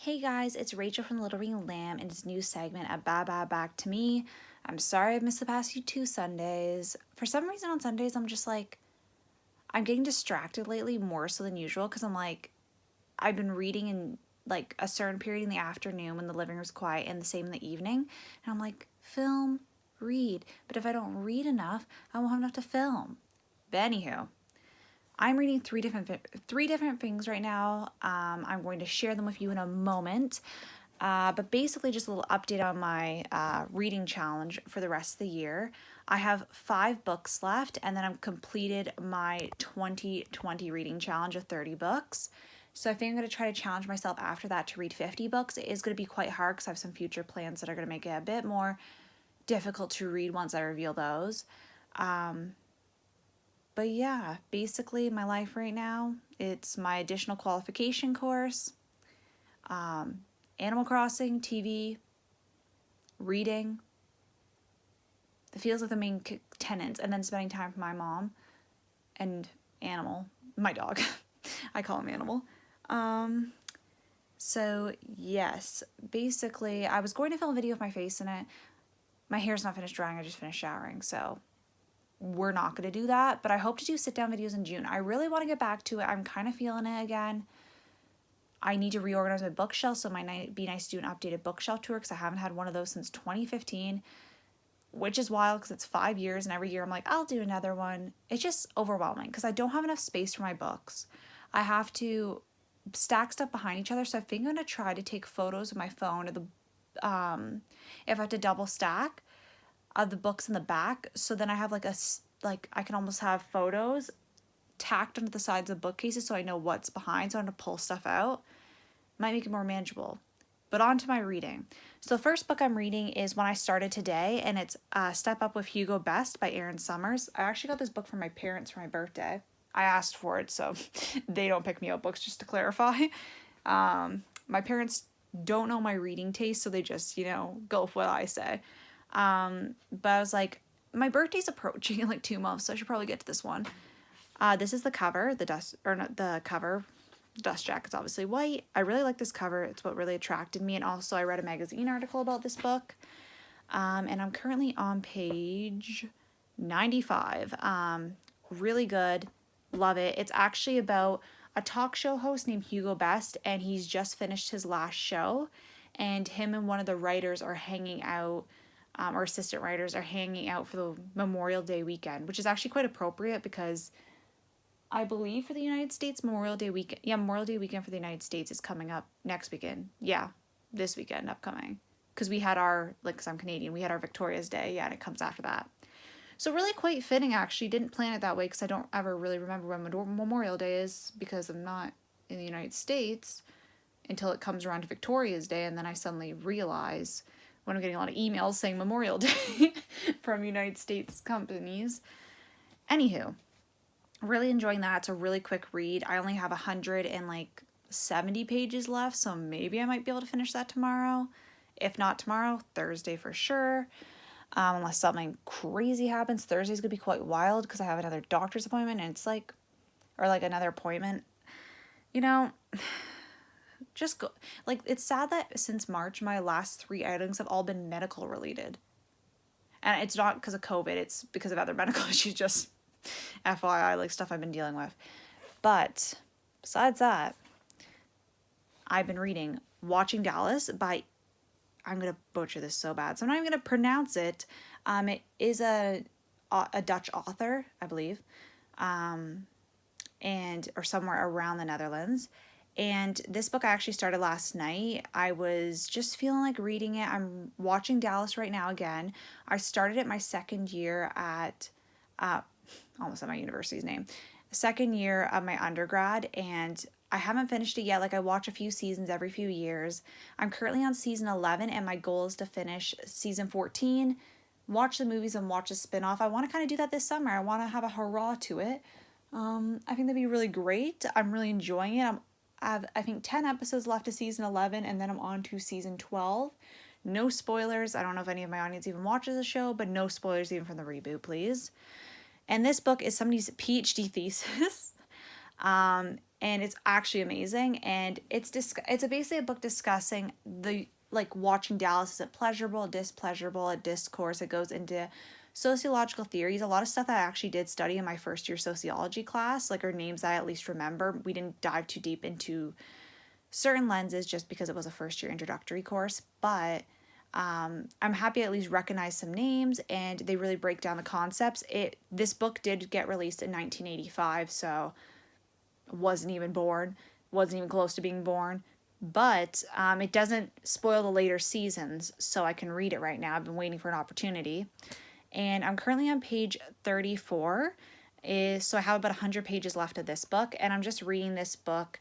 Hey guys, it's Rachel from the Little Ring Lamb and this new segment of Back to Me. I'm sorry I've missed the past two Sundays. For some reason on Sundays I'm just like, I'm getting distracted lately more so than usual because I'm like, I've been reading in like a certain period in the afternoon when the living room's quiet and the same in the evening. And I'm like, film, read. But if I don't read enough, I won't have enough to film. But anywho, I'm reading three different things right now. I'm going to share them with you in a moment. But basically, just a little update on my reading challenge for the rest of the year. I have 5 books left, and then I've completed my 2020 reading challenge of 30 books. So I think I'm going to try to challenge myself after that to read 50 books. It is going to be quite hard because I have some future plans that are going to make it a bit more difficult to read once I reveal those. But yeah, basically my life right now, it's my additional qualification course, Animal Crossing, TV, reading. It feels like the main tenants, and then spending time with my mom and Animal, my dog. I call him Animal. So yes, basically I was going to film a video with my face in it. My hair's not finished drying, I just finished showering, so we're not going to do that, but I hope to do sit down videos in June. I really want to get back to it. I'm kind of feeling it again. I need to reorganize my bookshelf, so it might be nice to do an updated bookshelf tour because I haven't had one of those since 2015, which is wild because it's 5 years and every year I'm like, I'll do another one. It's just overwhelming because I don't have enough space for my books. I have to stack stuff behind each other, so I think I'm going to try to take photos with my phone of the if I have to double stack of the books in the back, so then I have like I can almost have photos tacked onto the sides of the bookcases so I know what's behind, so I don't have to pull stuff out. Might make it more manageable. But on to my reading. So the first book I'm reading is When I Started Today, and it's Step Up with Hugo Best by Erin Summers. I actually got this book from my parents for my birthday. I asked for it, so they don't pick me out books, just to clarify. My parents don't know my reading taste, so they just, go with what I say. But I was like, my birthday's approaching in like 2 months, so I should probably get to this one. This is the cover, the cover. Dust jacket's obviously white. I really like this cover. It's what really attracted me. And also I read a magazine article about this book. And I'm currently on page 95. Really good. Love it. It's actually about a talk show host named Hugo Best, and he's just finished his last show. And him and one of the writers are hanging out, or assistant writers are hanging out for the Memorial Day weekend, which is actually quite appropriate because I believe for the United States, Memorial Day weekend for the United States is coming up next weekend. Yeah, this weekend upcoming. Because we had because I'm Canadian, we had our Victoria's Day, and it comes after that. So really quite fitting, actually. Didn't plan it that way because I don't ever really remember when Memorial Day is because I'm not in the United States until it comes around to Victoria's Day, and then I suddenly realize when I'm getting a lot of emails saying Memorial Day from United States companies. Anywho, really enjoying that. It's a really quick read. I only have 170 pages left, so maybe I might be able to finish that tomorrow. If not tomorrow, Thursday for sure. Unless something crazy happens. Thursday's gonna be quite wild because I have another doctor's appointment, and it's another appointment. Just go. It's sad that since March, my last 3 items have all been medical related. And it's not because of COVID, it's because of other medical issues, just FYI, stuff I've been dealing with. But besides that, I've been reading Watching Dallas by, I'm going to butcher this so bad, so I'm not even going to pronounce it. It is a Dutch author, I believe, or somewhere around the Netherlands. And this book I actually started last night. I was just feeling like reading it. I'm watching Dallas right now again. I started it my second year at, almost said my university's name, second year of my undergrad, and I haven't finished it yet. I watch a few seasons every few years. I'm currently on season 11, and my goal is to finish season 14, watch the movies, and watch a spin-off. I want to kind of do that this summer. I want to have a hurrah to it. I think that'd be really great. I'm really enjoying it. I have, I think, 10 episodes left to season 11, and then I'm on to season 12. No spoilers. I don't know if any of my audience even watches the show, but no spoilers even from the reboot, please. And this book is somebody's PhD thesis. and it's actually amazing. And it's basically a book discussing the, like, watching Dallas. Is it pleasurable, displeasurable, a discourse? It goes into sociological theories, a lot of stuff that I actually did study in my first year sociology class, like, or names I at least remember. We didn't dive too deep into certain lenses just because it was a first year introductory course, but I'm happy to at least recognize some names, and they really break down the concepts. This book did get released in 1985, so wasn't even born, wasn't even close to being born. But it doesn't spoil the later seasons, so I can read it right now. I've been waiting for an opportunity, and I'm currently on page 34. So I have about 100 pages left of this book, and I'm just reading this book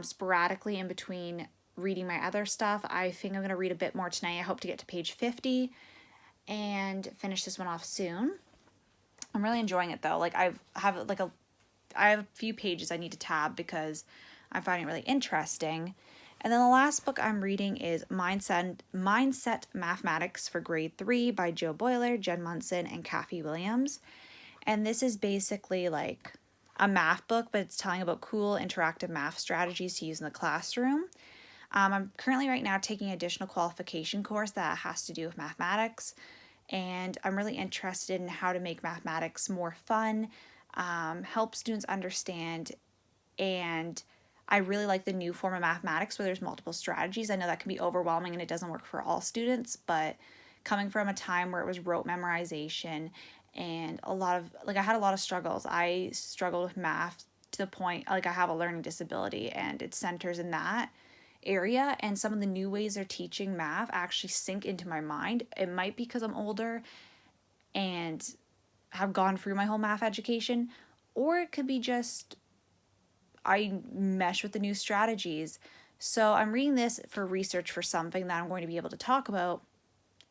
sporadically in between reading my other stuff. I think I'm going to read a bit more tonight. I hope to get to page 50 and finish this one off soon. I'm really enjoying it though. Like, I have a few pages I need to tab because I'm finding it really interesting. And then the last book I'm reading is Mindset Mathematics for Grade 3 by Joe Boiler, Jen Munson, and Kathy Williams. And this is basically like a math book, but it's telling about cool interactive math strategies to use in the classroom. I'm currently right now taking an additional qualification course that has to do with mathematics, and I'm really interested in how to make mathematics more fun, help students understand, and I really like the new form of mathematics where there's multiple strategies. I know that can be overwhelming and it doesn't work for all students, but coming from a time where it was rote memorization and I had a lot of struggles. I struggled with math to the point, like, I have a learning disability, and it centers in that area, and some of the new ways they're teaching math actually sink into my mind. It might be because I'm older and have gone through my whole math education, or it could be just I mesh with the new strategies. So I'm reading this for research for something that I'm going to be able to talk about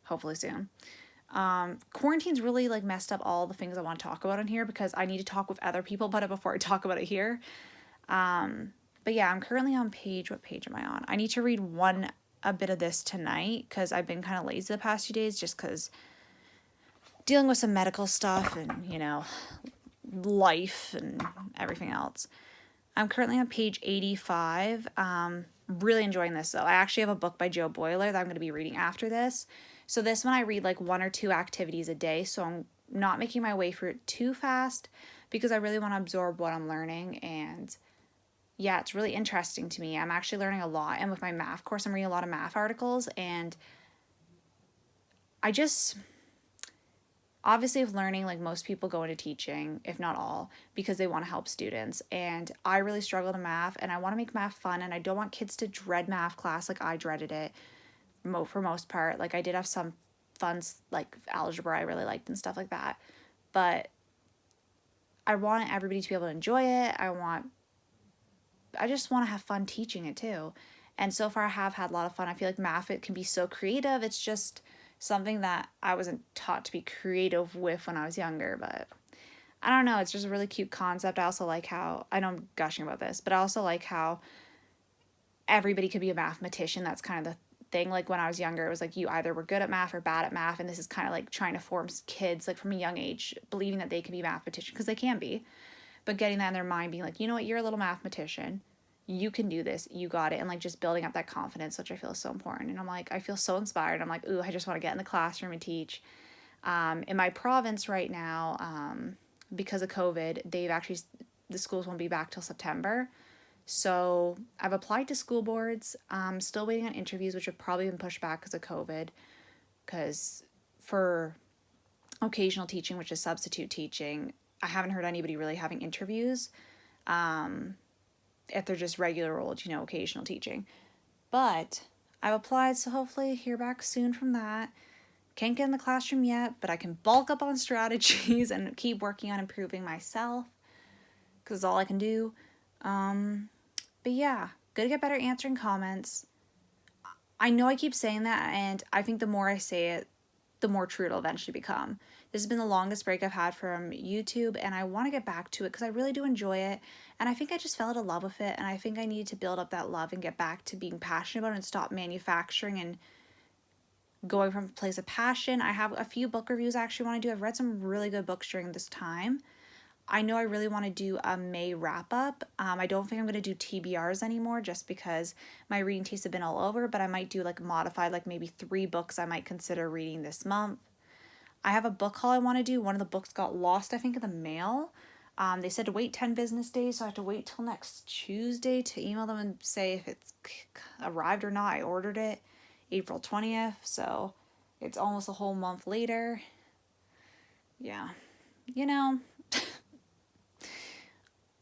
hopefully soon. Quarantine's really, like, messed up all the things I want to talk about on here because I need to talk with other people about it before I talk about it here. But yeah, I'm currently on what page am I on? I need to read a bit of this tonight because I've been kind of lazy the past few days just because dealing with some medical stuff and, life and everything else. I'm currently on page 85. Really enjoying this though. I actually have a book by Joe Boiler that I'm going to be reading after this. So this one I read like 1 or 2 activities a day, so I'm not making my way through it too fast because I really want to absorb what I'm learning. And yeah, it's really interesting to me. I'm actually learning a lot, and with my math course I'm reading a lot of math articles, and I just obviously with learning, like, most people go into teaching, if not all, because they want to help students, and I really struggle to math, and I want to make math fun, and I don't want kids to dread math class like I dreaded it for most part. Like, I did have some fun, like algebra I really liked and stuff like that, but I want everybody to be able to enjoy it. I just want to have fun teaching it too, and so far I have had a lot of fun. I feel like math, it can be so creative. It's just something that I wasn't taught to be creative with when I was younger, but I don't know, it's just a really cute concept. I also like how, I know I'm gushing about this, but I also like how everybody could be a mathematician. That's kind of the thing. Like, when I was younger, it was like you either were good at math or bad at math, and this is kind of like trying to form kids, like, from a young age, believing that they can be mathematicians, because they can be, but getting that in their mind, being like, you know what, you're a little mathematician, you can do this, you got it, and like just building up that confidence, which I feel is so important. And I'm like, I feel so inspired. I'm like, ooh, I just want to get in the classroom and teach. In my province right now, because of COVID, the schools won't be back till September. So I've applied to school boards. Still waiting on interviews, which have probably been pushed back because of COVID. Because for occasional teaching, which is substitute teaching, I haven't heard anybody really having interviews. If they're just regular old, occasional teaching. But I've applied, so hopefully hear back soon from that. Can't get in the classroom yet, but I can bulk up on strategies and keep working on improving myself, because it's all I can do. But yeah, gotta get better answering comments. I know I keep saying that, and I think the more I say it, the more true it'll eventually become. This has been the longest break I've had from YouTube, and I want to get back to it because I really do enjoy it, and I think I just fell out of love with it, and I think I need to build up that love and get back to being passionate about it and stop manufacturing and going from a place of passion. I have a few book reviews I actually want to do. I've read some really good books during this time. I know I really want to do a May wrap up. I don't think I'm going to do TBRs anymore just because my reading tastes have been all over, but I might do like modified, like maybe 3 books I might consider reading this month. I have a book haul I want to do. One of the books got lost, I think, in the mail. They said to wait 10 business days, so I have to wait till next Tuesday to email them and say if it's arrived or not. I ordered it April 20th, so it's almost a whole month later. Yeah, you know,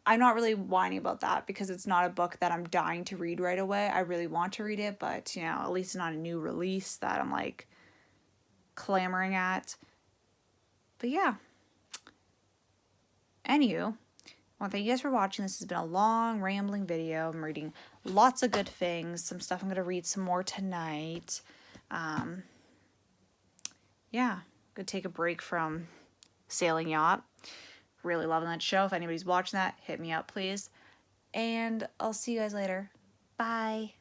I'm not really whining about that because it's not a book that I'm dying to read right away. I really want to read it, but, you know, at least it's not a new release that I'm like clamoring at. But yeah. Anywho, well, thank you guys for watching. This has been a long, rambling video. I'm reading lots of good things. Some stuff I'm going to read some more tonight. Yeah, gonna take a break from Sailing Yacht. Really loving that show. If anybody's watching that, hit me up, please. And I'll see you guys later. Bye.